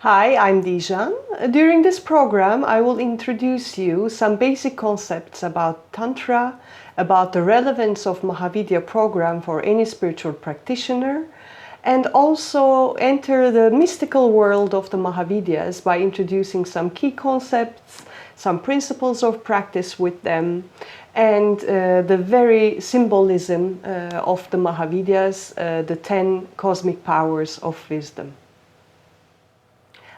Hi, I'm Dijan. During this program, I will introduce you some basic concepts about Tantra, about the relevance of Mahavidya program for any spiritual practitioner, and also enter the mystical world of the Mahavidyas by introducing some key concepts, some principles of practice with them, and the very symbolism of the Mahavidyas, the 10 cosmic powers of wisdom.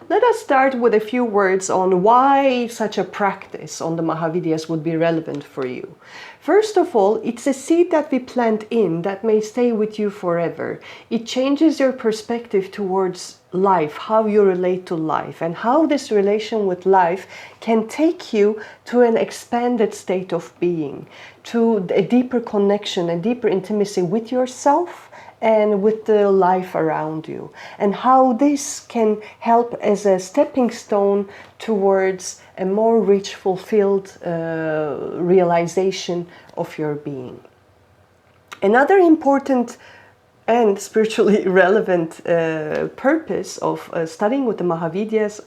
Let us start with a few words on why such a practice on the Mahavidyas would be relevant for you. First of all, it's a seed that we plant in that may stay with you forever. It changes your perspective towards life, how you relate to life, and how this relation with life can take you to an expanded state of being, to a deeper connection, a deeper intimacy with yourself and with the life around you, and how this can help as a stepping stone towards a more rich, fulfilled realization of your being. Another important and spiritually relevant purpose of studying with the Mahavidyas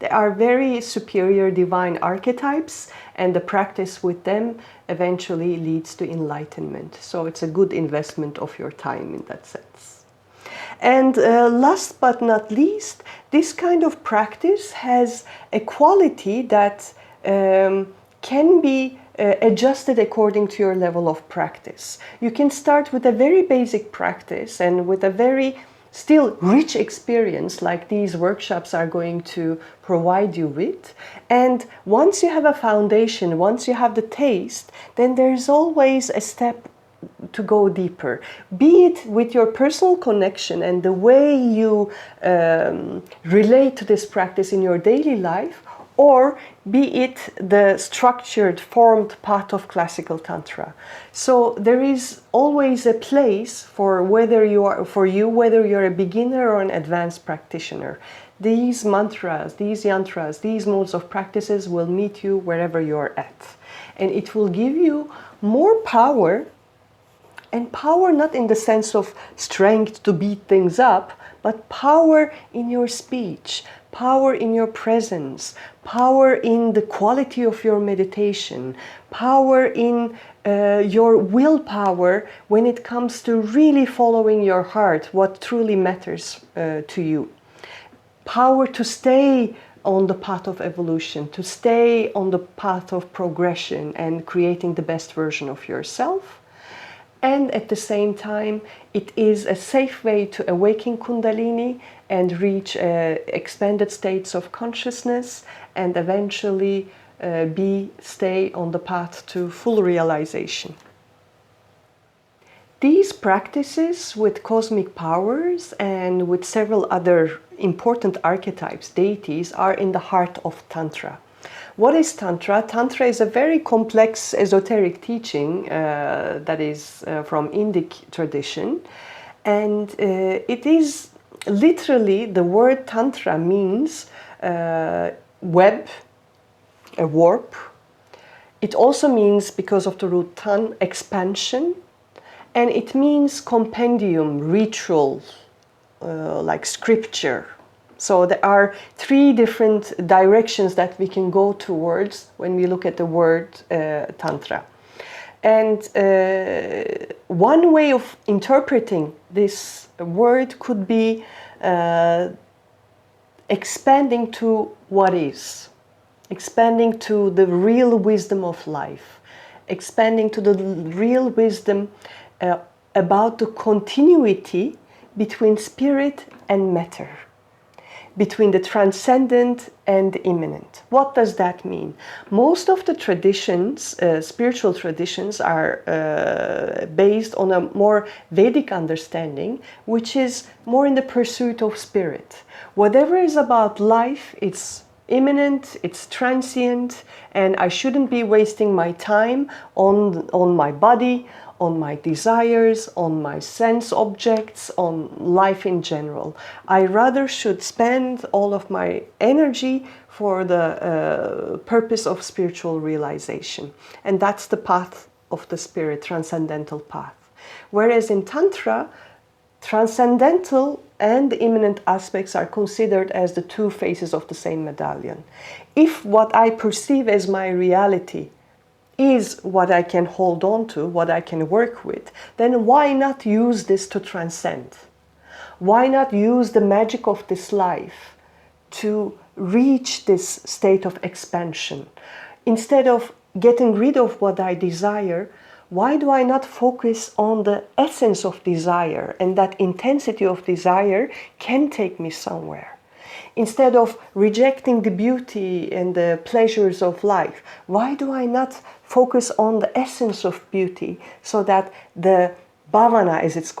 they are very superior divine archetypes, and the practice with them eventually leads to enlightenment. So it's a good investment of your time in that sense. And last but not least, this kind of practice has a quality that can be adjusted according to your level of practice. You can start with a very basic practice and with a very still rich experience like these workshops are going to provide you with. And once you have a foundation, once you have the taste, then there's always a step to go deeper, be it with your personal connection and the way you relate to this practice in your daily life, or be it the structured, formed part of classical Tantra. So there is always a place for whether you're a beginner or an advanced practitioner. These mantras, these yantras, these modes of practices will meet you wherever you're at. And it will give you more power, and power not in the sense of strength to beat things up, but power in your speech, power in your presence, power in the quality of your meditation, power in your willpower when it comes to really following your heart, what truly matters to you. Power to stay on the path of evolution, to stay on the path of progression and creating the best version of yourself. And at the same time, it is a safe way to awaken Kundalini and reach expanded states of consciousness and eventually stay on the path to full realization. These practices with cosmic powers and with several other important archetypes, deities, are in the heart of Tantra. What is Tantra? Tantra is a very complex esoteric teaching that is from Indic tradition, and it is literally, the word Tantra means web, a warp. It also means, because of the root tan, expansion, and it means compendium, ritual, like scripture. So there are three different directions that we can go towards when we look at the word Tantra. And one way of interpreting this word could be expanding to what is, expanding to the real wisdom of life, expanding to the real wisdom about the continuity between spirit and matter, between the transcendent and the immanent. What does that mean? Most of the traditions, spiritual traditions, are based on a more Vedic understanding, which is more in the pursuit of spirit. Whatever is about life, it's immanent, it's transient, and I shouldn't be wasting my time on my body, on my desires, on my sense objects, on life in general. I rather should spend all of my energy for the purpose of spiritual realization. And that's the path of the spirit, transcendental path. Whereas in Tantra, transcendental and the immanent aspects are considered as the two faces of the same medallion. If what I perceive as my reality is what I can hold on to, what I can work with, then why not use this to transcend? Why not use the magic of this life to reach this state of expansion? Instead of getting rid of what I desire, why do I not focus on the essence of desire, and that intensity of desire can take me somewhere? Instead of rejecting the beauty and the pleasures of life, why do I not focus on the essence of beauty, so that the bhavana, as it's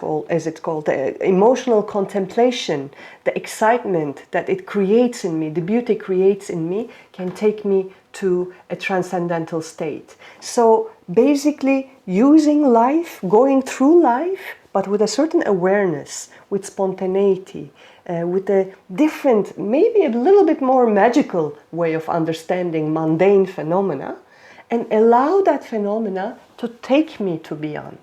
called, the emotional contemplation, the excitement that it creates in me, the beauty creates in me, can take me to a transcendental state. So basically using life, going through life, but with a certain awareness, with spontaneity, with a different, maybe a little bit more magical way of understanding mundane phenomena, and allow that phenomena to take me to beyond.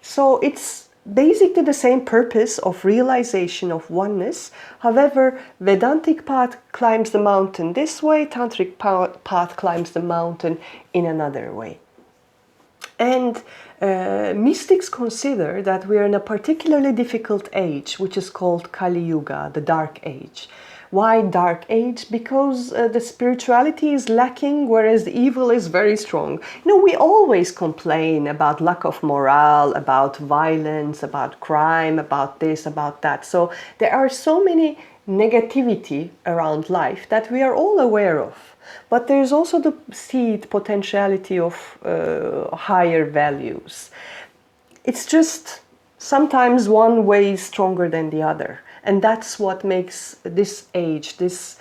So it's basically the same purpose of realization of oneness. However, Vedantic path climbs the mountain this way, Tantric path climbs the mountain in another way. And mystics consider that we are in a particularly difficult age, which is called Kali Yuga, the Dark Age. Why Dark Age? Because the spirituality is lacking, whereas the evil is very strong. You know, we always complain about lack of morale, about violence, about crime, about this, about that. So there are so many negativity around life that we are all aware of. But there's also the seed potentiality of higher values. It's just sometimes one way is stronger than the other. And that's what makes this age, this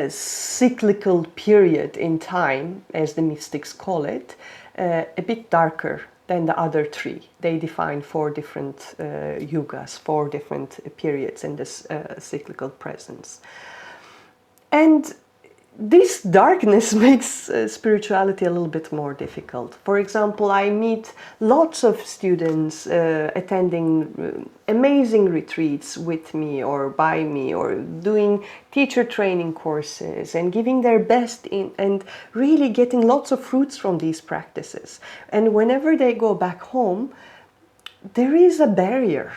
cyclical period in time, as the mystics call it, a bit darker than the other three. They define 4 different yugas, 4 different periods in this cyclical presence. And this darkness makes spirituality a little bit more difficult. For example, I meet lots of students attending amazing retreats with me or by me, or doing teacher training courses and giving their best in, and really getting lots of fruits from these practices. And whenever they go back home, there is a barrier,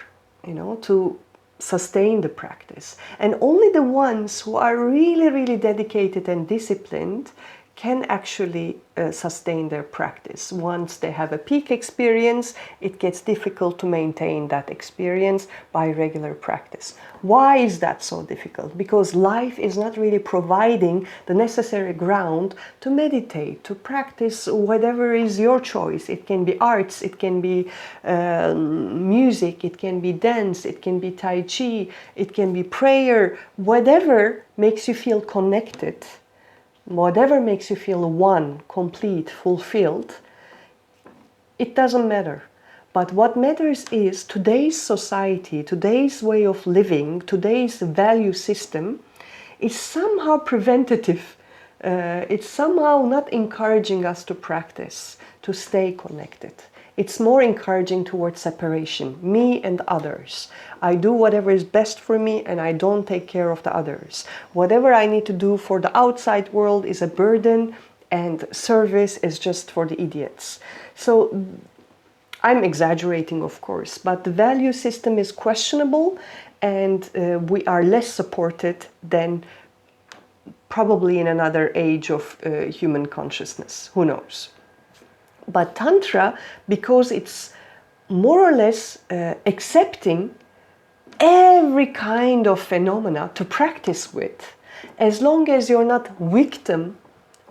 you know, to sustain the practice. And only the ones who are really, really dedicated and disciplined can actually sustain their practice. Once they have a peak experience, it gets difficult to maintain that experience by regular practice. Why is that so difficult? Because life is not really providing the necessary ground to meditate, to practice whatever is your choice. It can be arts, it can be music, it can be dance, it can be Tai Chi, it can be prayer, whatever makes you feel connected. Whatever makes you feel one, complete, fulfilled, it doesn't matter. But what matters is today's society, today's way of living, today's value system is somehow preventative. It's somehow not encouraging us to practice, to stay connected. It's more encouraging towards separation, me and others. I do whatever is best for me and I don't take care of the others. Whatever I need to do for the outside world is a burden, and service is just for the idiots. So I'm exaggerating, of course, but the value system is questionable, and we are less supported than probably in another age of human consciousness. Who knows? But Tantra, because it's more or less accepting every kind of phenomena to practice with, as long as you're not victim,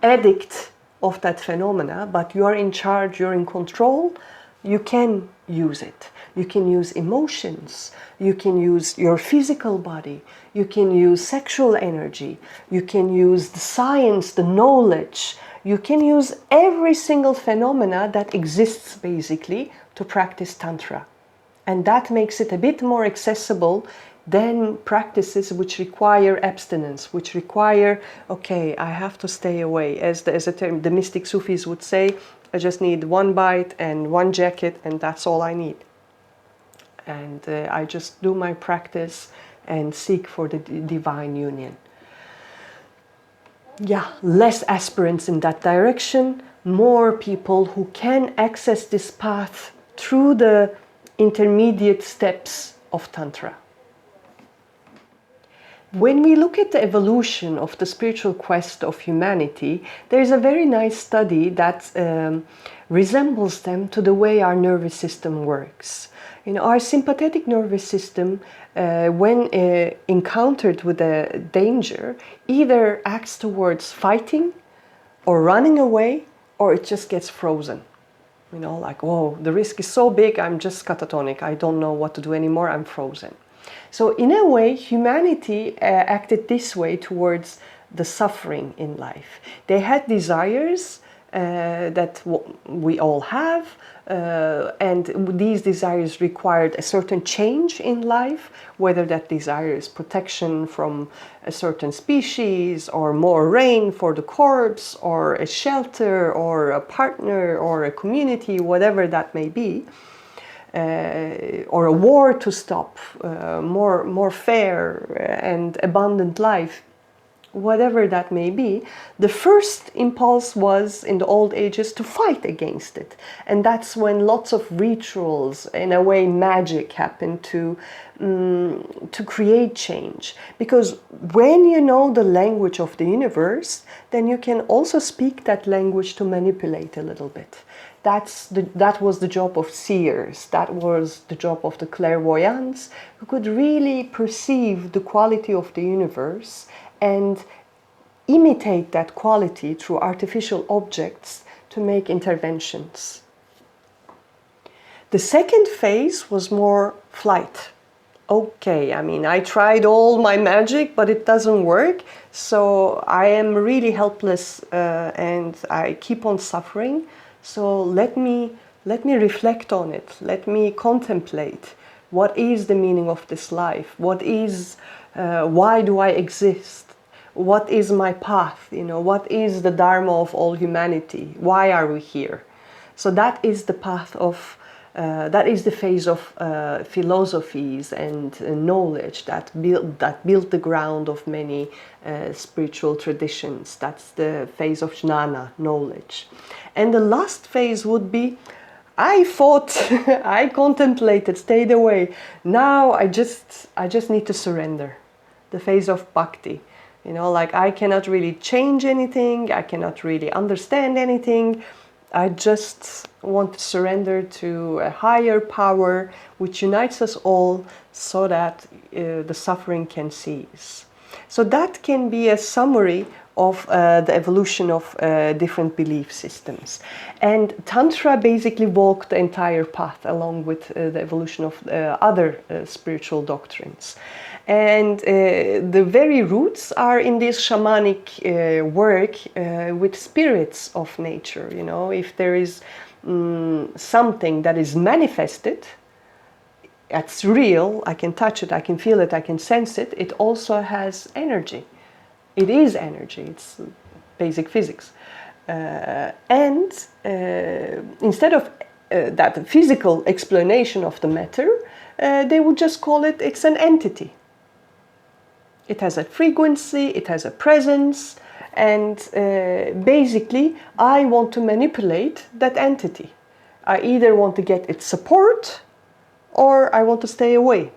addict of that phenomena, but you are in charge, you're in control, you can use it. You can use emotions, you can use your physical body, you can use sexual energy, you can use the science, the knowledge, you can use every single phenomena that exists basically to practice Tantra. And that makes it a bit more accessible than practices which require abstinence, which require, okay, I have to stay away. As a term, the mystic Sufis would say, I just need one bite and one jacket and that's all I need. and I just do my practice and seek for the divine union. Yeah, less aspirants in that direction, more people who can access this path through the intermediate steps of Tantra. When we look at the evolution of the spiritual quest of humanity, there is a very nice study that resembles them to the way our nervous system works. You know, our sympathetic nervous system, when encountered with a danger, either acts towards fighting or running away, or it just gets frozen. You know, like, oh, the risk is so big, I'm just catatonic, I don't know what to do anymore, I'm frozen. So in a way, humanity acted this way towards the suffering in life. They had desires that we all have, and these desires required a certain change in life, whether that desire is protection from a certain species, or more rain for the crops, or a shelter, or a partner, or a community, whatever that may be. Or a war to stop, more fair and abundant life, whatever that may be, the first impulse was in the old ages to fight against it. And that's when lots of rituals, in a way magic, happened to create change. Because when you know the language of the universe, then you can also speak that language to manipulate a little bit. That was the job of seers, that was the job of the clairvoyants, who could really perceive the quality of the universe and imitate that quality through artificial objects to make interventions. The second phase was more flight. Okay, I mean, I tried all my magic, but it doesn't work, so I am really helpless and I keep on suffering. So let me reflect on it. Let me contemplate what is the meaning of this life. What is, why do I exist? What is my path? You know, what is the dharma of all humanity? Why are we here? So that is the path of, that is the phase of philosophies and knowledge that built the ground of many spiritual traditions. That's the phase of jnana, knowledge. And the last phase would be, I fought, I contemplated, stayed away. Now I just need to surrender. The phase of bhakti. You know, like I cannot really change anything, I cannot really understand anything. I just want to surrender to a higher power which unites us all so that the suffering can cease. So that can be a summary of the evolution of different belief systems. And Tantra basically walked the entire path along with the evolution of other spiritual doctrines. And the very roots are in this shamanic work with spirits of nature. You know, if there is something that is manifested, it's real, I can touch it, I can feel it, I can sense it, it also has energy. It is energy, it's basic physics. And instead of that physical explanation of the matter, they would just call it, it's an entity. It has a frequency, it has a presence, and basically I want to manipulate that entity. I either want to get its support or I want to stay away.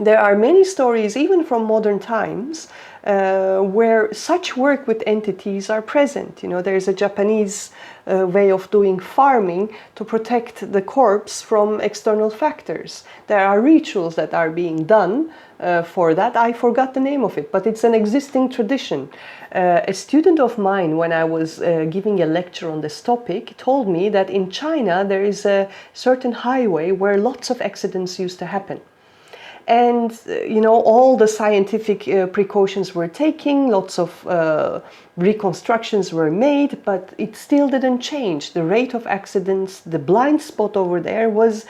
There are many stories, even from modern times, where such work with entities are present. You know, there's a Japanese way of doing farming to protect the crops from external factors. There are rituals that are being done for that. I forgot the name of it, but it's an existing tradition. A student of mine, when I was giving a lecture on this topic, told me that in China there is a certain highway where lots of accidents used to happen. And, you know, all the scientific precautions were taken, lots of reconstructions were made, but it still didn't change. The rate of accidents, the blind spot over there was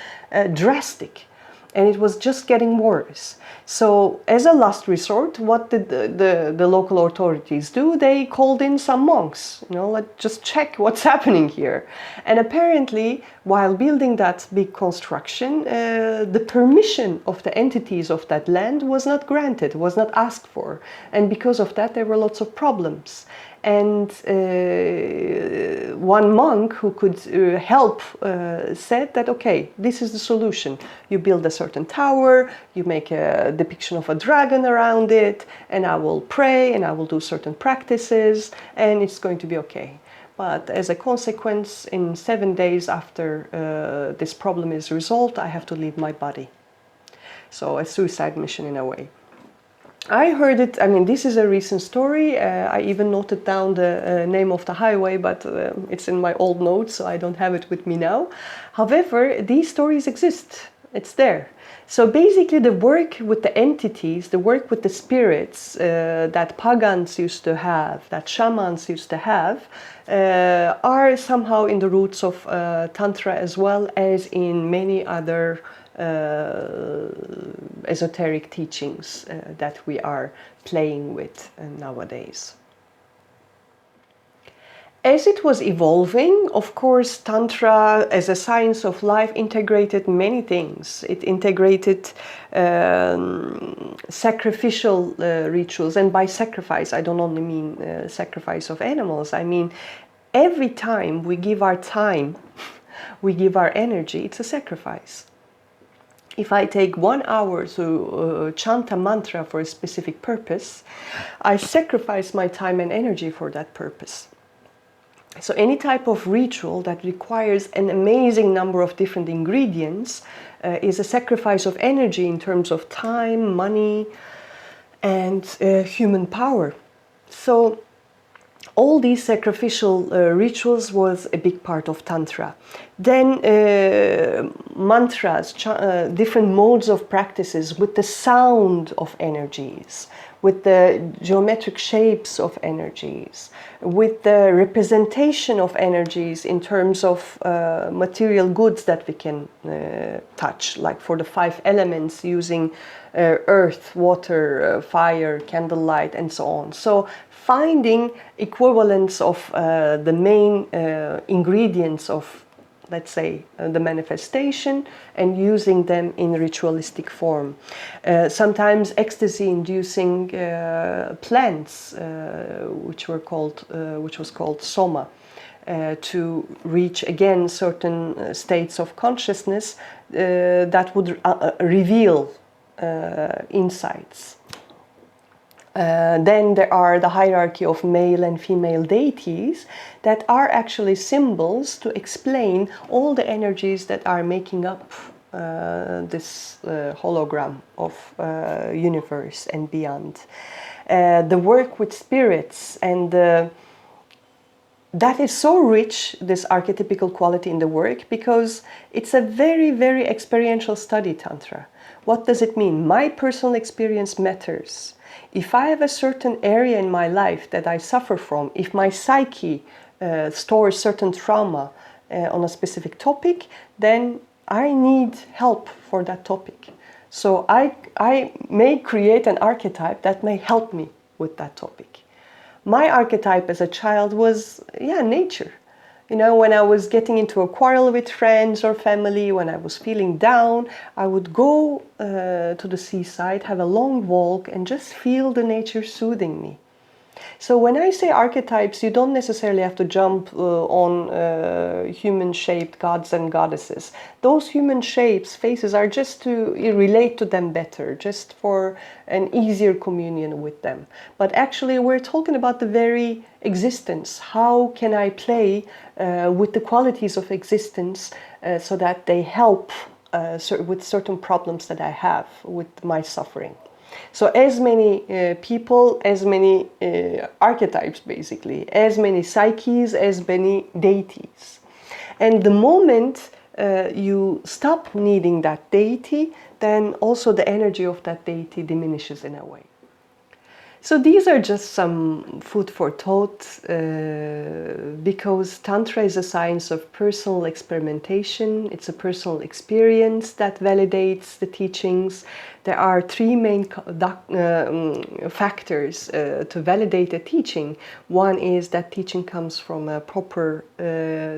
drastic, and it was just getting worse. So, as a last resort, what did the local authorities do? They called in some monks, you know, let's just check what's happening here. And apparently, while building that big construction, the permission of the entities of that land was not granted, was not asked for. And because of that, there were lots of problems. And one monk who could help said that, okay, this is the solution. You build a certain tower, you make a depiction of a dragon around it, and I will pray and I will do certain practices, and it's going to be okay. But as a consequence, in 7 days after this problem is resolved, I have to leave my body. So a suicide mission in a way. I heard it, I mean, this is a recent story. I even noted down the name of the highway, but it's in my old notes, so I don't have it with me now. However, these stories exist. It's there. So basically the work with the entities, the work with the spirits that pagans used to have, that shamans used to have, are somehow in the roots of Tantra, as well as in many other esoteric teachings that we are playing with nowadays. As it was evolving, of course, Tantra as a science of life integrated many things. It integrated sacrificial rituals, and by sacrifice I don't only mean sacrifice of animals, I mean every time we give our time, we give our energy, it's a sacrifice. If I take 1 hour to chant a mantra for a specific purpose, I sacrifice my time and energy for that purpose. So any type of ritual that requires an amazing number of different ingredients is a sacrifice of energy in terms of time, money, and human power. So all these sacrificial rituals was a big part of Tantra. Then mantras, different modes of practices with the sound of energies, with the geometric shapes of energies, with the representation of energies in terms of material goods that we can touch, like for the 5 elements using earth, water, fire, candlelight, and so on. So finding equivalents of the main ingredients of, let's say, the manifestation, and using them in ritualistic form. Sometimes ecstasy-inducing plants, which was called soma, to reach again certain states of consciousness that would reveal insights. Then there are the hierarchy of male and female deities that are actually symbols to explain all the energies that are making up this hologram of universe and beyond. The work with spirits, and that is so rich, this archetypical quality in the work, because it's a very, very experiential study, Tantra. What does it mean? My personal experience matters. If I have a certain area in my life that I suffer from, if my psyche stores certain trauma on a specific topic, then I need help for that topic. So I may create an archetype that may help me with that topic. My archetype as a child was, nature. You know, when I was getting into a quarrel with friends or family, when I was feeling down, I would go to the seaside, have a long walk, and just feel the nature soothing me. So when I say archetypes, you don't necessarily have to jump on human-shaped gods and goddesses. Those human shapes, faces, are just to relate to them better, just for an easier communion with them. But actually we're talking about the very existence. How can I play with the qualities of existence so that they help with certain problems that I have with my suffering? So as many people, as many archetypes basically, as many psyches, as many deities. And the moment you stop needing that deity, then also the energy of that deity diminishes in a way. So these are just some food for thought, because Tantra is a science of personal experimentation. It's a personal experience that validates the teachings. There are 3 main factors to validate a teaching. One is that teaching comes from a proper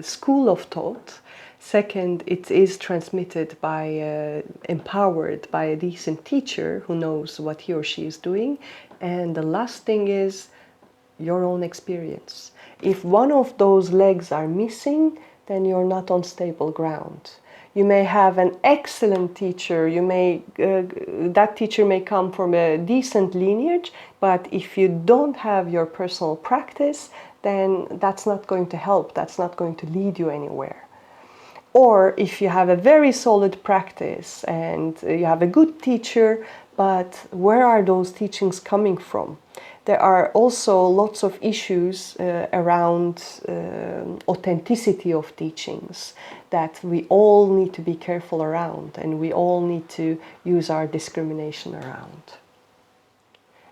school of thought. Second, it is transmitted by, empowered by a decent teacher who knows what he or she is doing. And the last thing is your own experience. If one of those legs are missing, then you're not on stable ground. You may have an excellent teacher, that teacher may come from a decent lineage, but if you don't have your personal practice, then that's not going to help, that's not going to lead you anywhere. Or if you have a very solid practice and you have a good teacher, but where are those teachings coming from? There are also lots of issues around authenticity of teachings that we all need to be careful around, and we all need to use our discrimination around.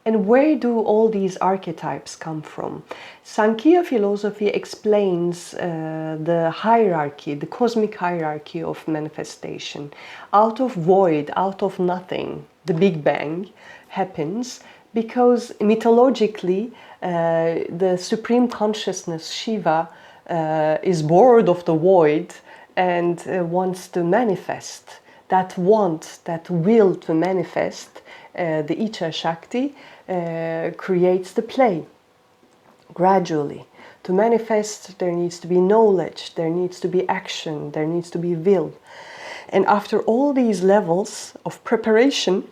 And where do all these archetypes come from? Sankhya philosophy explains the hierarchy, the cosmic hierarchy of manifestation. Out of void, out of nothing, the Big Bang happens because mythologically the supreme consciousness, Shiva, is bored of the void and wants to manifest. That want, that will to manifest, the Icha Shakti, creates the play gradually. To manifest, there needs to be knowledge, there needs to be action, there needs to be will. And after all these levels of preparation,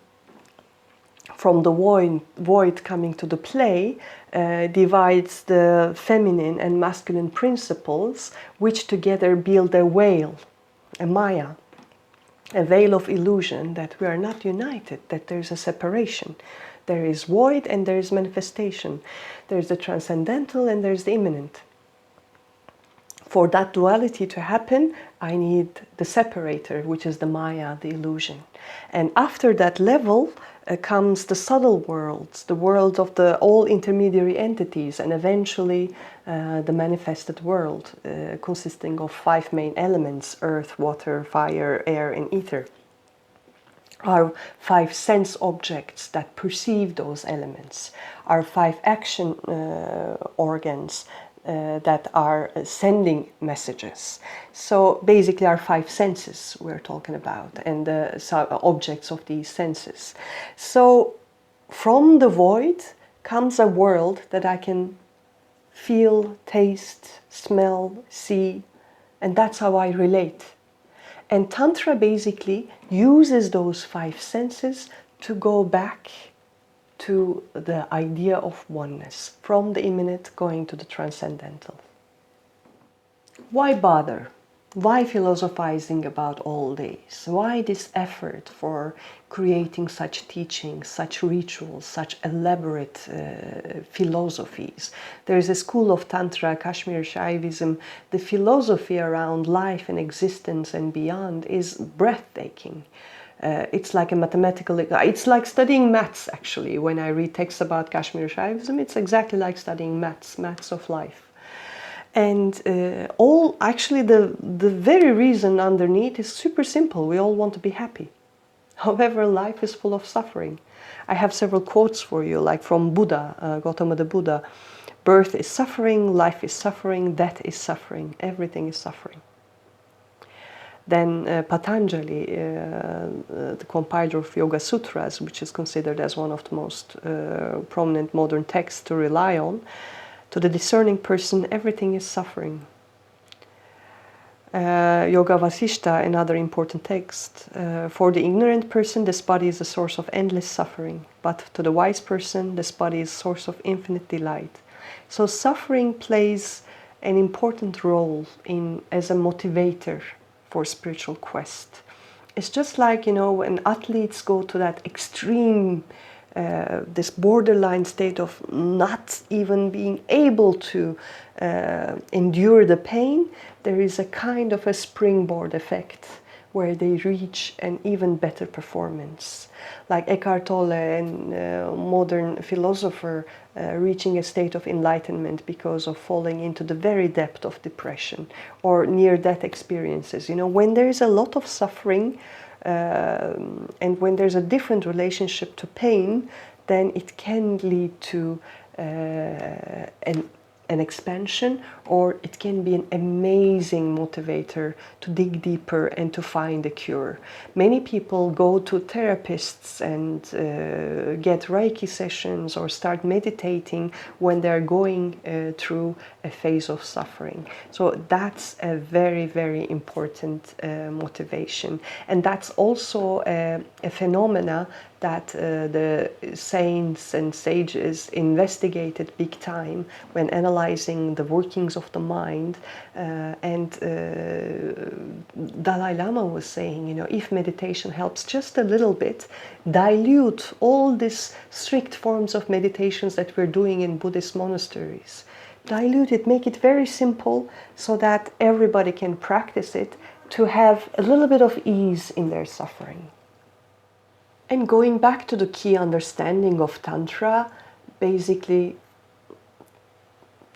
from the void coming to the play, divides the feminine and masculine principles, which together build a veil, a Maya, a veil of illusion that we are not united, that there's a separation. There is void and there is manifestation. There's the transcendental and there's the immanent. For that duality to happen, I need the separator, which is the Maya, the illusion. And after that level comes the subtle worlds, the world of the all intermediary entities, and eventually the manifested world, consisting of 5 main elements: earth, water, fire, air, and ether. Our 5 sense objects that perceive those elements, our 5 action organs that are sending messages. So basically our 5 senses we're talking about, and the objects of these senses. So from the void comes a world that I can feel, taste, smell, see, and that's how I relate. And Tantra basically uses those 5 senses to go back to the idea of oneness, from the immanent going to the transcendental. Why bother? Why philosophizing about all this? Why this effort for creating such teachings, such rituals, such elaborate philosophies? There is a school of Tantra, Kashmir Shaivism. The philosophy around life and existence and beyond is breathtaking. It's like a mathematical, it's like studying maths actually. When I read texts about Kashmir Shaivism, it's exactly like studying maths of life. And actually the very reason underneath is super simple. We all want to be happy. However, life is full of suffering. I have several quotes for you, like from Buddha, Gautama the Buddha. Birth is suffering, life is suffering, death is suffering, everything is suffering. Then Patanjali, the compiler of Yoga Sutras, which is considered as one of the most prominent modern texts to rely on, to the discerning person, everything is suffering. Yoga Vasishta, another important text. For the ignorant person, this body is a source of endless suffering, but to the wise person, this body is a source of infinite delight. So suffering plays an important role as a motivator for spiritual quest. It's just like, when athletes go to that extreme, this borderline state of not even being able to endure the pain, there is a kind of a springboard effect where they reach an even better performance. Like Eckhart Tolle, a modern philosopher, reaching a state of enlightenment because of falling into the very depth of depression or near-death experiences. When there is a lot of suffering and when there's a different relationship to pain, then it can lead to a an expansion, or it can be an amazing motivator to dig deeper and to find a cure. Many people go to therapists and get Reiki sessions or start meditating when they're going through a phase of suffering. So that's a very, very important motivation. And that's also a phenomena that the saints and sages investigated big time when analyzing the workings of the mind. Dalai Lama was saying, you know, if meditation helps just a little bit, dilute all these strict forms of meditations that we're doing in Buddhist monasteries. Dilute it, make it very simple so that everybody can practice it to have a little bit of ease in their suffering. And going back to the key understanding of Tantra, basically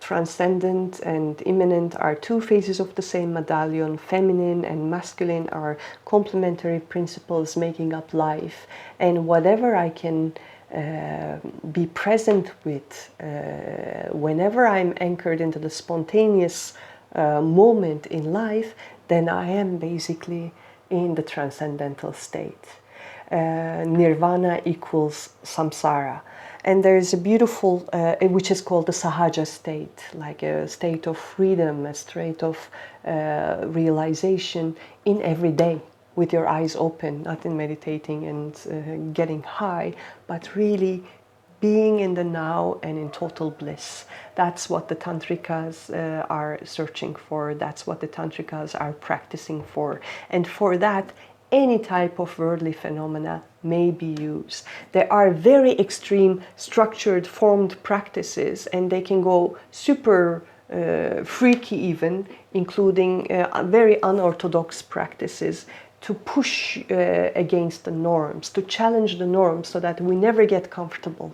transcendent and immanent are two faces of the same medallion. Feminine and masculine are complementary principles making up life. And whatever I can be present with, whenever I'm anchored into the spontaneous moment in life, then I am basically in the transcendental state. Nirvana equals samsara. And there is a beautiful, which is called the sahaja state, like a state of freedom, a state of realization in every day, with your eyes open, not in meditating and getting high, but really being in the now and in total bliss. That's what the tantrikas are searching for. That's what the tantrikas are practicing for. And for that, any type of worldly phenomena may be used. There are very extreme, structured, formed practices, and they can go super freaky even, including very unorthodox practices to push against the norms, to challenge the norms so that we never get comfortable.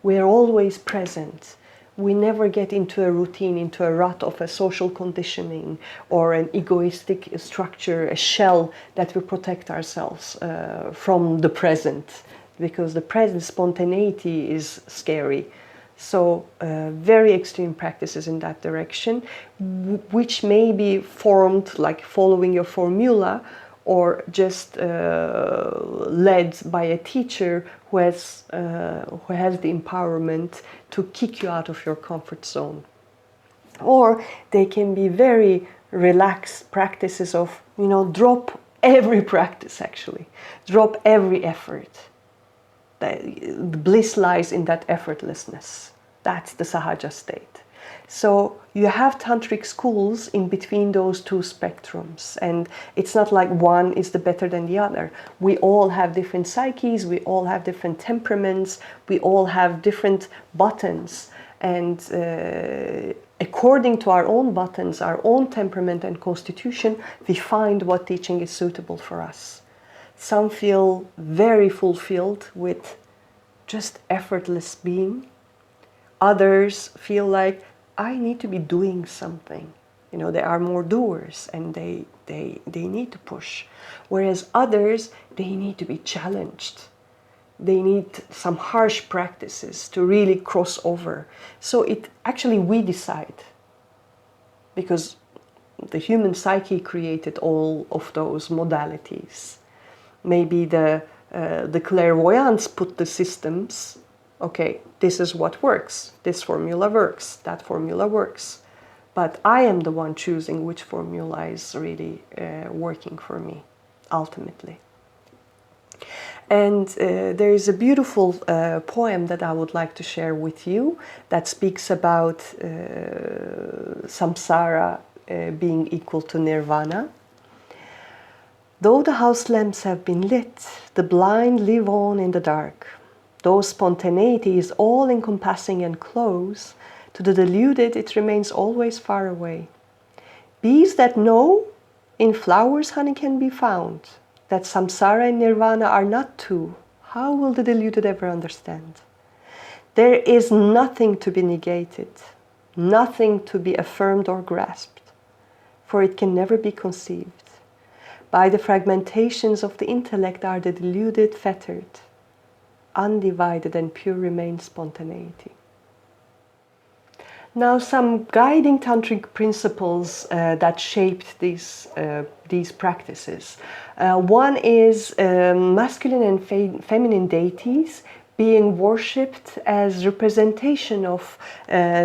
We are always present. We never get into a routine, into a rut of a social conditioning or an egoistic structure, a shell that we protect ourselves from the present, because the present spontaneity is scary. So very extreme practices in that direction, which may be formed like following your formula, or just led by a teacher who has the empowerment to kick you out of your comfort zone. Or they can be very relaxed practices of, you know, drop every practice actually. Drop every effort. The bliss lies in that effortlessness. That's the sahaja state. So you have tantric schools in between those two spectrums, and it's not like one is the better than the other. We all have different psyches, we all have different temperaments, we all have different buttons, and according to our own buttons, our own temperament and constitution, we find what teaching is suitable for us. Some feel very fulfilled with just effortless being. Others feel like, I need to be doing something. You know, they are more doers and they need to push. Whereas others, they need to be challenged. They need some harsh practices to really cross over. So it actually we decide, because the human psyche created all of those modalities. Maybe the clairvoyants put the systems. Okay, this is what works. This formula works. That formula works. But I am the one choosing which formula is really working for me, ultimately. And there is a beautiful poem that I would like to share with you that speaks about samsara being equal to nirvana. Though the house lamps have been lit, the blind live on in the dark. Though spontaneity is all-encompassing and close, to the deluded it remains always far away. Bees that know, in flowers honey can be found, that samsara and nirvana are not two, how will the deluded ever understand? There is nothing to be negated, nothing to be affirmed or grasped, for it can never be conceived. By the fragmentations of the intellect are the deluded fettered. Undivided and pure remains spontaneity. Now, some guiding tantric principles that shaped these practices. One is masculine and feminine deities being worshipped as representation of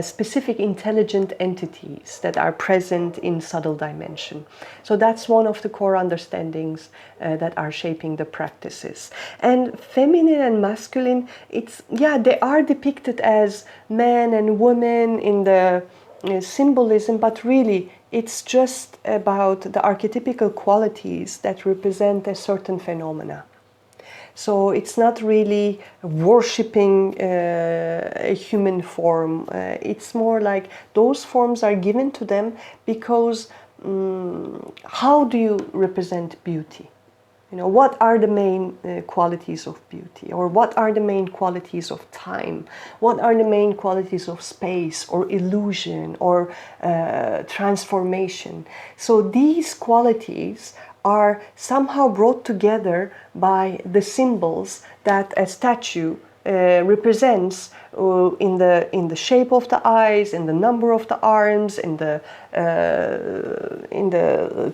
specific intelligent entities that are present in subtle dimension. So that's one of the core understandings that are shaping the practices. And feminine and masculine, they are depicted as men and women in the symbolism, but really it's just about the archetypical qualities that represent a certain phenomena. So it's not really worshipping a human form. It's more like those forms are given to them because how do you represent beauty? You know, what are the main qualities of beauty? Or what are the main qualities of time? What are the main qualities of space or illusion or transformation? So these qualities are somehow brought together by the symbols that a statue represents in the shape of the eyes, in the number of the arms, in the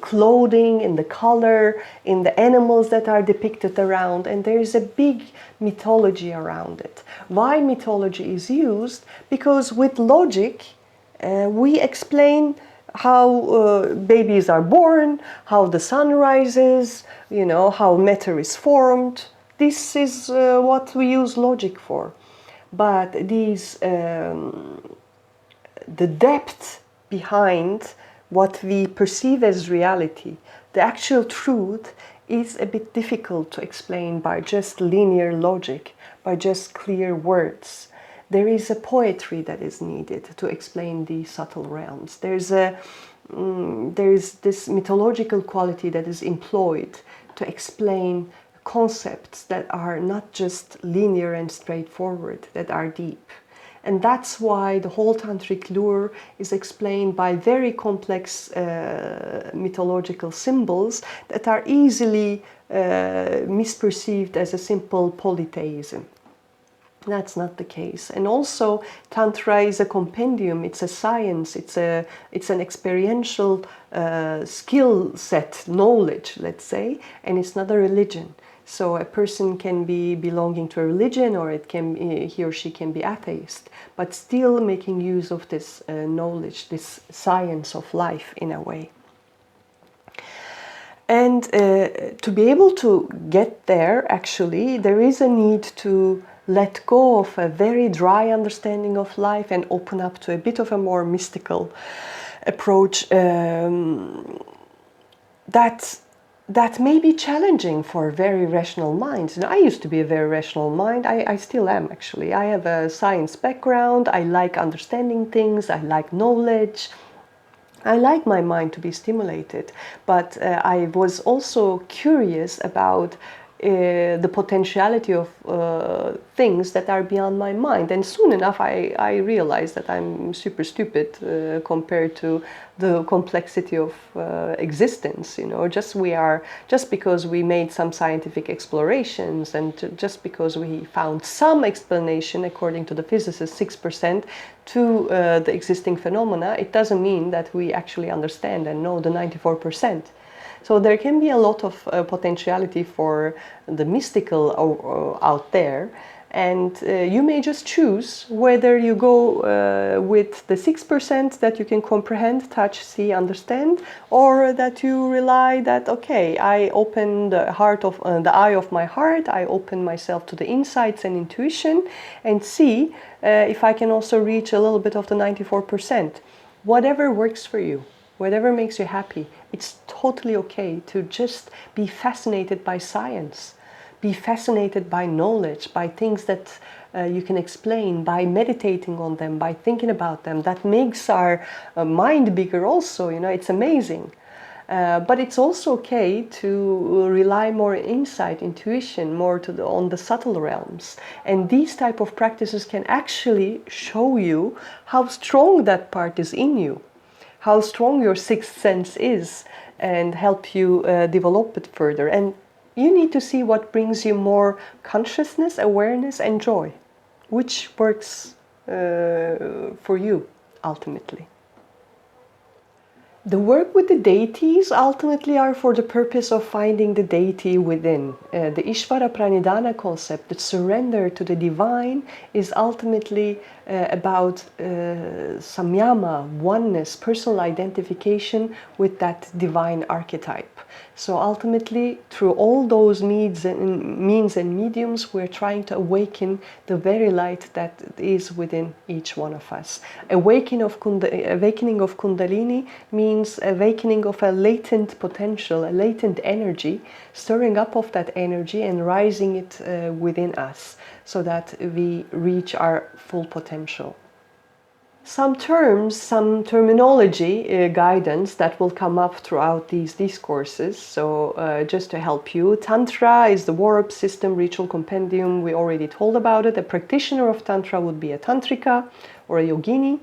clothing, in the color, in the animals that are depicted around, and there is a big mythology around it. Why mythology is used? Because with logic we explain how babies are born, how the sun rises, you know, how matter is formed. This is what we use logic for. But the depth behind what we perceive as reality, the actual truth, is a bit difficult to explain by just linear logic, by just clear words. There is a poetry that is needed to explain these subtle realms. There is this mythological quality that is employed to explain concepts that are not just linear and straightforward, that are deep. And that's why the whole tantric lure is explained by very complex mythological symbols that are easily misperceived as a simple polytheism. That's not the case. And also, Tantra is a compendium, it's a science, it's an experiential skill set, knowledge, let's say, and it's not a religion. So a person can be belonging to a religion, or he or she can be atheist, but still making use of this knowledge, this science of life in a way. And to be able to get there, actually, there is a need to let go of a very dry understanding of life and open up to a bit of a more mystical approach that may be challenging for very rational minds. And I used to be a very rational mind. I still am, actually. I have a science background. I like understanding things. I like knowledge. I like my mind to be stimulated. But I was also curious about the potentiality of things that are beyond my mind. And soon enough I realized that I'm super stupid compared to the complexity of existence. You know, just because we made some scientific explorations, and just because we found some explanation according to the physicists, 6%, to the existing phenomena, it doesn't mean that we actually understand and know the 94%. So there can be a lot of potentiality for the mystical out there, and you may just choose whether you go with the 6% that you can comprehend, touch, see, understand, or that you rely that, okay, I open the eye of my heart, I open myself to the insights and intuition, and see if I can also reach a little bit of the 94%. Whatever works for you. Whatever makes you happy, it's totally okay to just be fascinated by science, be fascinated by knowledge, by things that you can explain, by meditating on them, by thinking about them. That makes our mind bigger also, you know, it's amazing. But it's also okay to rely more on insight, intuition, more on the subtle realms. And these type of practices can actually show you how strong that part is in you, how strong your sixth sense is, and help you develop it further. And you need to see what brings you more consciousness, awareness, and joy, which works for you. ultimately. The work with the deities ultimately are for the purpose of finding the deity within. The Ishvara Pranidhana concept, the surrender to the divine, is ultimately about samyama, oneness, personal identification with that divine archetype. So ultimately, through all those means and mediums, we're trying to awaken the very light that is within each one of us. Awakening of Kundalini means awakening of a latent potential, a latent energy, stirring up of that energy and rising it within us so that we reach our full potential. Some terms, some terminology guidance that will come up throughout these discourses. So just to help you, Tantra is the warp system ritual compendium. We already told about it. A practitioner of Tantra would be a Tantrika or a Yogini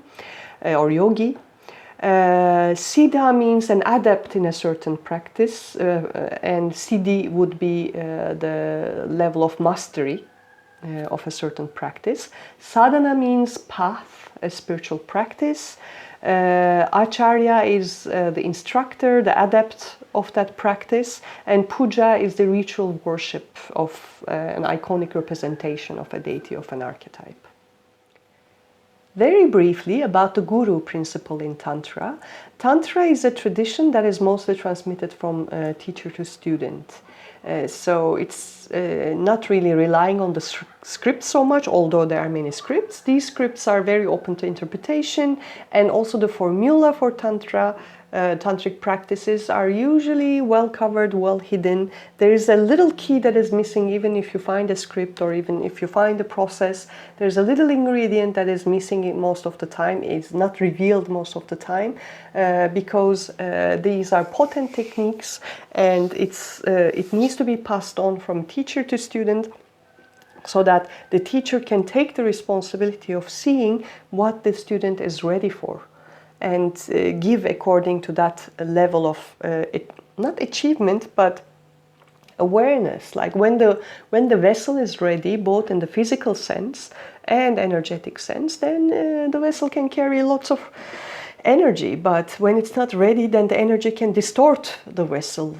or Yogi. Siddha means an adept in a certain practice, and Siddhi would be the level of mastery of a certain practice. Sadhana means path, a spiritual practice. Acharya is the instructor, the adept of that practice, and puja is the ritual worship of an iconic representation of a deity, of an archetype. Very briefly about the guru principle in Tantra. Tantra is a tradition that is mostly transmitted from teacher to student. So it's not really relying on the script so much, although there are many scripts. These scripts are very open to interpretation, and also the formula for tantric practices are usually well covered, well hidden. There is a little key that is missing, even if you find a script or even if you find a process. There's a little ingredient that is missing most of the time. It's not revealed most of the time because these are potent techniques, and it needs to be passed on from teacher to student, so that the teacher can take the responsibility of seeing what the student is ready for, and give according to that level of not achievement but awareness. Like when the vessel is ready, both in the physical sense and energetic sense, then the vessel can carry lots of energy. But when it's not ready, then the energy can distort the vessel,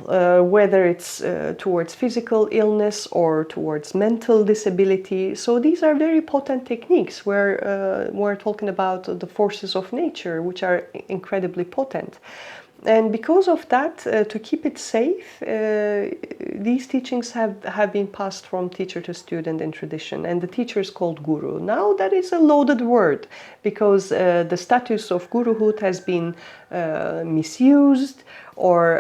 whether it's towards physical illness or towards mental disability. So these are very potent techniques where we're talking about the forces of nature, which are incredibly potent. And because of that, to keep it safe, these teachings have been passed from teacher to student in tradition, and the teacher is called guru. Now that is a loaded word, because the status of guruhood has been misused, or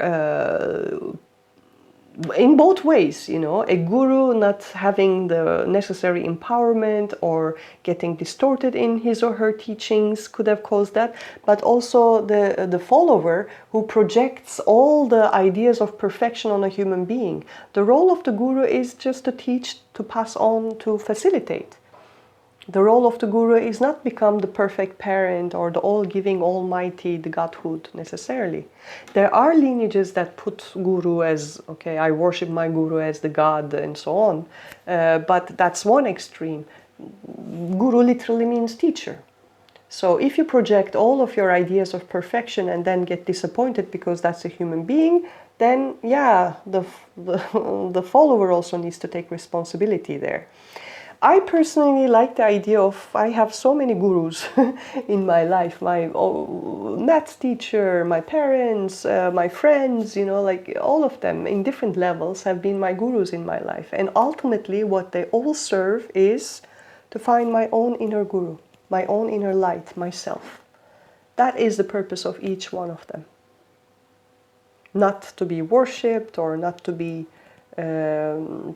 in both ways, you know, a guru not having the necessary empowerment or getting distorted in his or her teachings could have caused that, but also the follower who projects all the ideas of perfection on a human being. The role of the guru is just to teach, to pass on, to facilitate. The role of the guru is not become the perfect parent or the all-giving, almighty, the godhood necessarily. There are lineages that put guru as, okay, I worship my guru as the god and so on. But that's one extreme. Guru literally means teacher. So if you project all of your ideas of perfection and then get disappointed because that's a human being, then yeah, the follower also needs to take responsibility there. I personally like the idea of, I have so many gurus in my life, my maths teacher, my parents, my friends, you know, like all of them in different levels have been my gurus in my life. And ultimately what they all serve is to find my own inner guru, my own inner light, myself. That is the purpose of each one of them. Not to be worshipped or not to be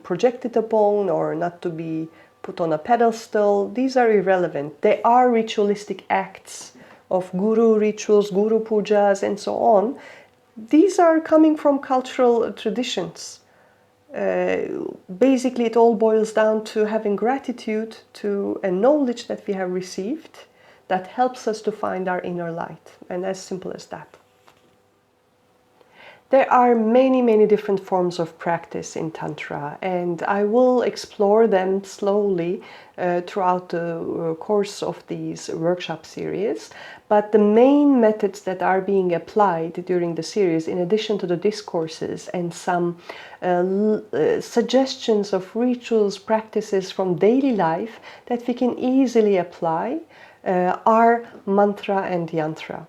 projected upon or not to be put on a pedestal. These are irrelevant. They are ritualistic acts of guru rituals, guru pujas, and so on. These are coming from cultural traditions. Basically, it all boils down to having gratitude to a knowledge that we have received that helps us to find our inner light, and as simple as that. There are many different forms of practice in Tantra, and I will explore them slowly throughout the course of these workshop series. But the main methods that are being applied during the series, in addition to the discourses and some suggestions of rituals, practices from daily life that we can easily apply, are mantra and yantra.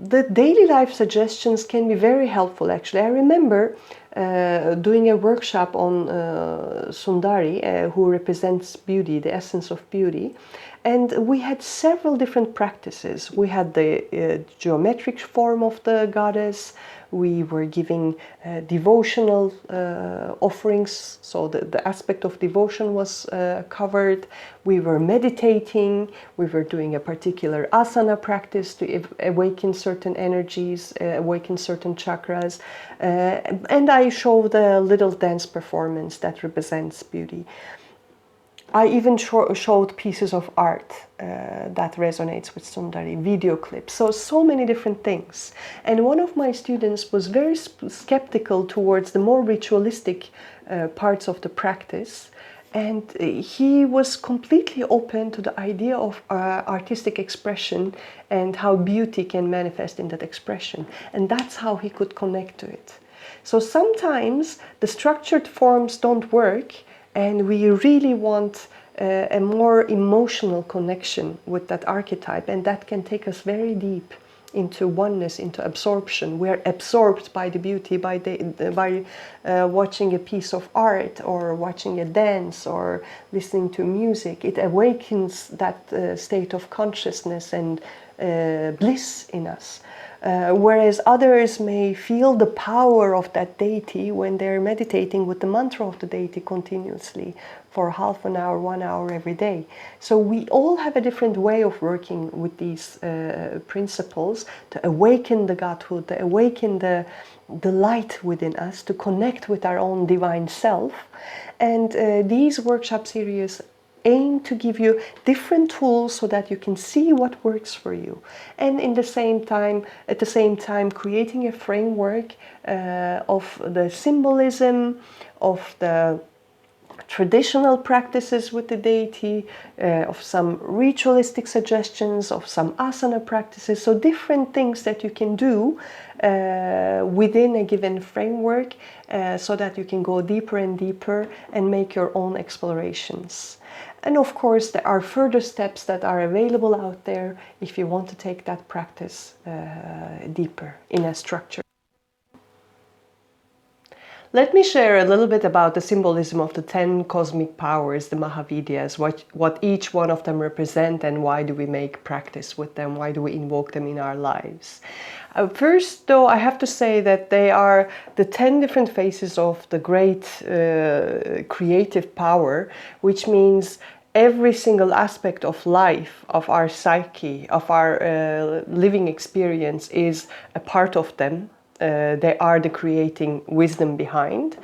The daily life suggestions can be very helpful, actually. I remember doing a workshop on Sundari, who represents beauty, the essence of beauty. And we had several different practices. We had the geometric form of the goddess. We were giving devotional offerings, so the aspect of devotion was covered. We were meditating. We were doing a particular asana practice to awaken certain energies, awaken certain chakras. And I showed a little dance performance that represents beauty. I even showed pieces of art that resonates with Sundari, video clips, so many different things. And one of my students was very skeptical towards the more ritualistic parts of the practice, and he was completely open to the idea of artistic expression and how beauty can manifest in that expression. And that's how he could connect to it. So sometimes the structured forms don't work, and we really want a more emotional connection with that archetype, and that can take us very deep into oneness, into absorption. We are absorbed by the beauty by watching a piece of art or watching a dance or listening to music. It awakens that state of consciousness and bliss in us. Whereas others may feel the power of that deity when they're meditating with the mantra of the deity continuously for half an hour, 1 hour every day. So we all have a different way of working with these principles to awaken the Godhood, to awaken the light within us, to connect with our own divine self. And these workshop series aim to give you different tools so that you can see what works for you, and at the same time creating a framework of the symbolism, of the traditional practices with the deity, of some ritualistic suggestions, of some asana practices, so different things that you can do within a given framework, so that you can go deeper and deeper and make your own explorations. And of course, there are further steps that are available out there if you want to take that practice deeper in a structure. Let me share a little bit about the symbolism of the 10 cosmic powers, the Mahavidyas, what each one of them represent, and why do we make practice with them, why do we invoke them in our lives. First, though, I have to say that they are the 10 different faces of the great creative power, which means every single aspect of life, of our psyche, of our living experience is a part of them. They are the creating wisdom behind.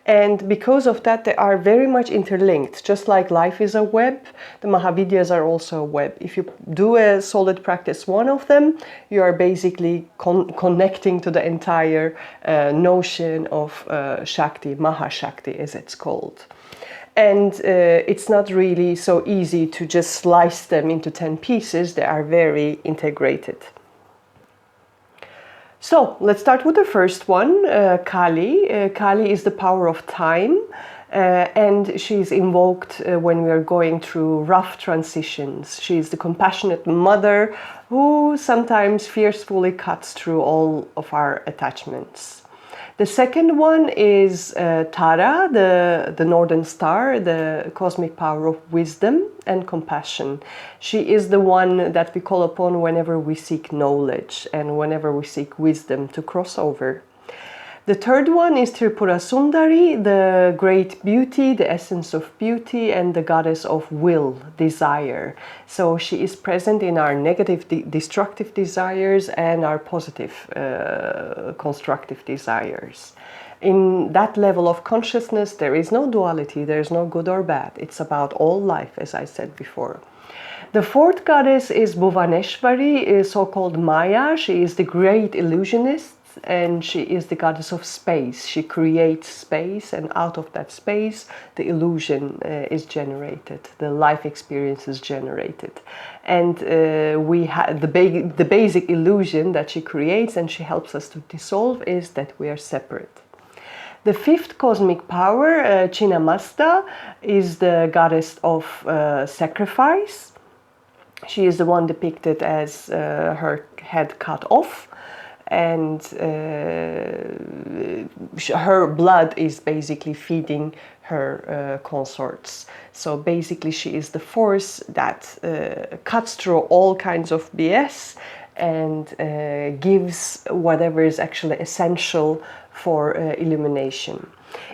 And because of that, they are very much interlinked. Just like life is a web, the Mahavidyas are also a web. If you do a solid practice, one of them, you are basically connecting to the entire notion of Shakti, Mahashakti as it's called. And it's not really so easy to just slice them into 10 pieces. They are very integrated. So let's start with the first one, Kali. Kali is the power of time, and she's invoked when we are going through rough transitions. She's the compassionate mother who sometimes fiercely cuts through all of our attachments. The second one is Tara, the northern star, the cosmic power of wisdom and compassion. She is the one that we call upon whenever we seek knowledge and whenever we seek wisdom to cross over. The third one is Tripura Sundari, the great beauty, the essence of beauty, and the goddess of will, desire. So she is present in our negative, destructive desires and our positive, constructive desires. In that level of consciousness, there is no duality, there is no good or bad. It's about all life, as I said before. The fourth goddess is Bhuvaneshwari, is so-called Maya. She is the great illusionist, and she is the goddess of space. She creates space, and out of that space the illusion is generated, the life experience is generated. And we have the basic illusion that she creates and she helps us to dissolve is that we are separate. The fifth cosmic power, Chinnamasta, is the goddess of sacrifice. She is the one depicted as her head cut off, and her blood is basically feeding her consorts. So basically she is the force that cuts through all kinds of BS and gives whatever is actually essential for illumination.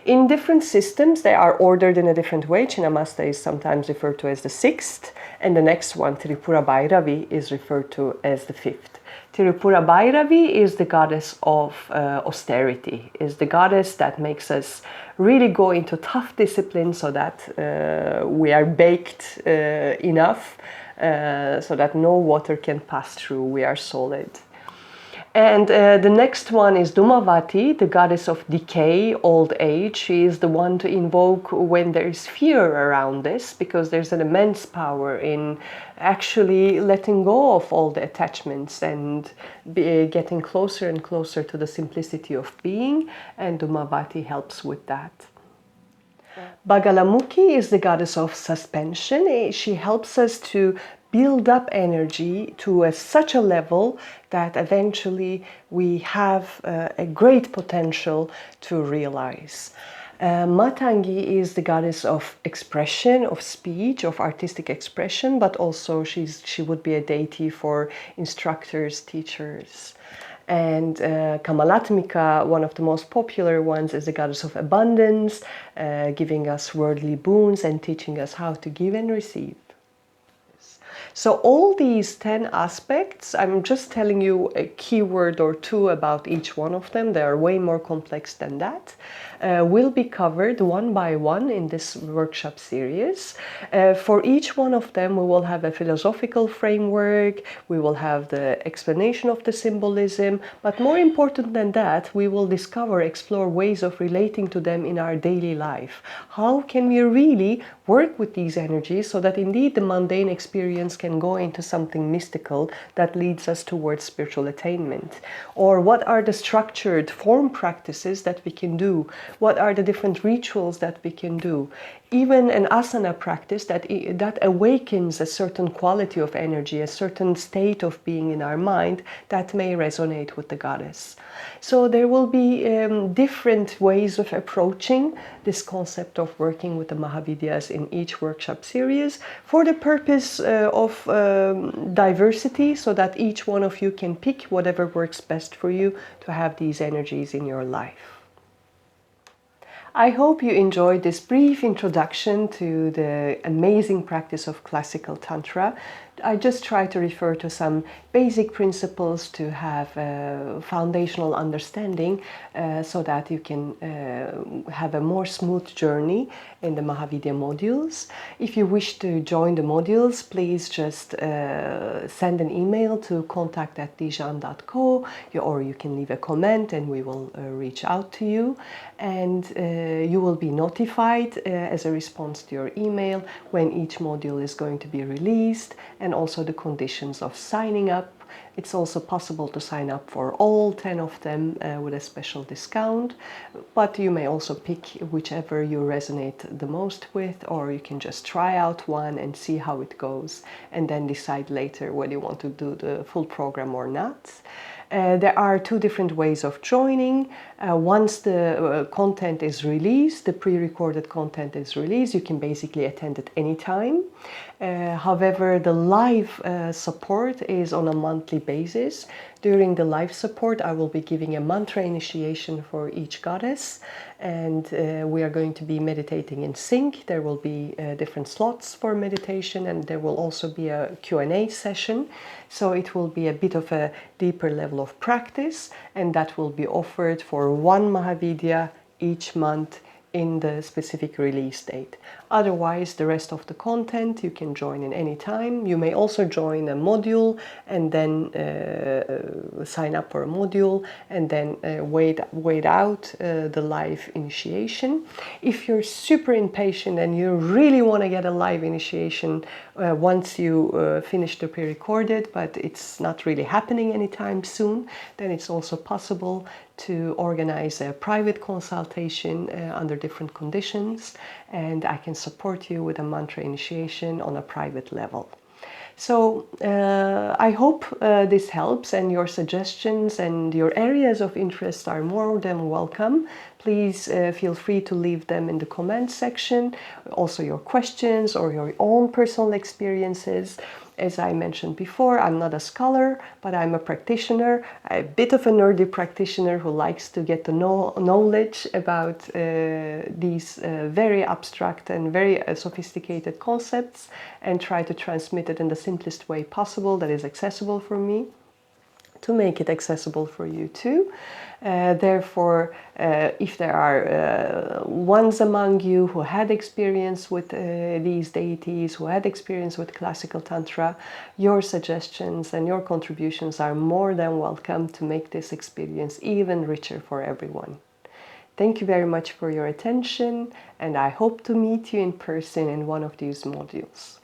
In different systems, they are ordered in a different way. Chinnamasta is sometimes referred to as the sixth, and the next one, Tripura Bhairavi, is referred to as the fifth. Tripura Bhairavi is the goddess of austerity, is the goddess that makes us really go into tough discipline so that we are baked enough so that no water can pass through, we are solid. And the next one is Dhumavati, the goddess of decay, old age. She is the one to invoke when there is fear around this, because there's an immense power in actually letting go of all the attachments and getting closer and closer to the simplicity of being, and Dhumavati helps with that. Bagalamukhi is the goddess of suspension. She helps us to build up energy to such a level that eventually we have a great potential to realize. Matangi is the goddess of expression, of speech, of artistic expression, but also she would be a deity for instructors, teachers. And Kamalatmika, one of the most popular ones, is the goddess of abundance, giving us worldly boons and teaching us how to give and receive. So all these 10 aspects, I'm just telling you a keyword or two about each one of them. They are way more complex than that. Will be covered one by one in this workshop series. For each one of them, we will have a philosophical framework, we will have the explanation of the symbolism, but more important than that, we will explore ways of relating to them in our daily life. How can we really work with these energies so that indeed the mundane experience can go into something mystical that leads us towards spiritual attainment? Or what are the structured form practices that we can do? What are the different rituals that we can do? Even an asana practice that awakens a certain quality of energy, a certain state of being in our mind that may resonate with the goddess. So there will be different ways of approaching this concept of working with the Mahavidyas in each workshop series for the purpose of diversity, so that each one of you can pick whatever works best for you to have these energies in your life. I hope you enjoyed this brief introduction to the amazing practice of classical Tantra. I just try to refer to some basic principles to have a foundational understanding so that you can have a more smooth journey in the Mahavidya modules. If you wish to join the modules, please just send an email to contact@dijan.co, or you can leave a comment and we will reach out to you. And you will be notified as a response to your email when each module is going to be released, and also the conditions of signing up. It's also possible to sign up for all 10 of them with a special discount, but you may also pick whichever you resonate the most with, or you can just try out one and see how it goes, and then decide later whether you want to do the full program or not. There are two different ways of joining. Once the content is released, the pre-recorded content is released, you can basically attend at any time. However, the live support is on a monthly basis. During the live support, I will be giving a mantra initiation for each goddess, and we are going to be meditating in sync. There will be different slots for meditation, and there will also be a Q&A session. So it will be a bit of a deeper level of practice, and that will be offered for one Mahavidya each month in the specific release date. Otherwise, the rest of the content you can join in any time. You may also join a module and then sign up for a module and then wait out the live initiation. If you're super impatient and you really want to get a live initiation once you finish the pre-recorded, but it's not really happening anytime soon, then it's also possible to organize a private consultation under different conditions, and I can support you with a mantra initiation on a private level. So I hope this helps, and your suggestions and your areas of interest are more than welcome. Please feel free to leave them in the comment section, also your questions or your own personal experiences. As I mentioned before, I'm not a scholar, but I'm a practitioner, a bit of a nerdy practitioner who likes to get the knowledge about these very abstract and very sophisticated concepts and try to transmit it in the simplest way possible that is accessible for me, to make it accessible for you too. Therefore, if there are ones among you who had experience with these deities, who had experience with classical Tantra, your suggestions and your contributions are more than welcome to make this experience even richer for everyone. Thank you very much for your attention, and I hope to meet you in person in one of these modules.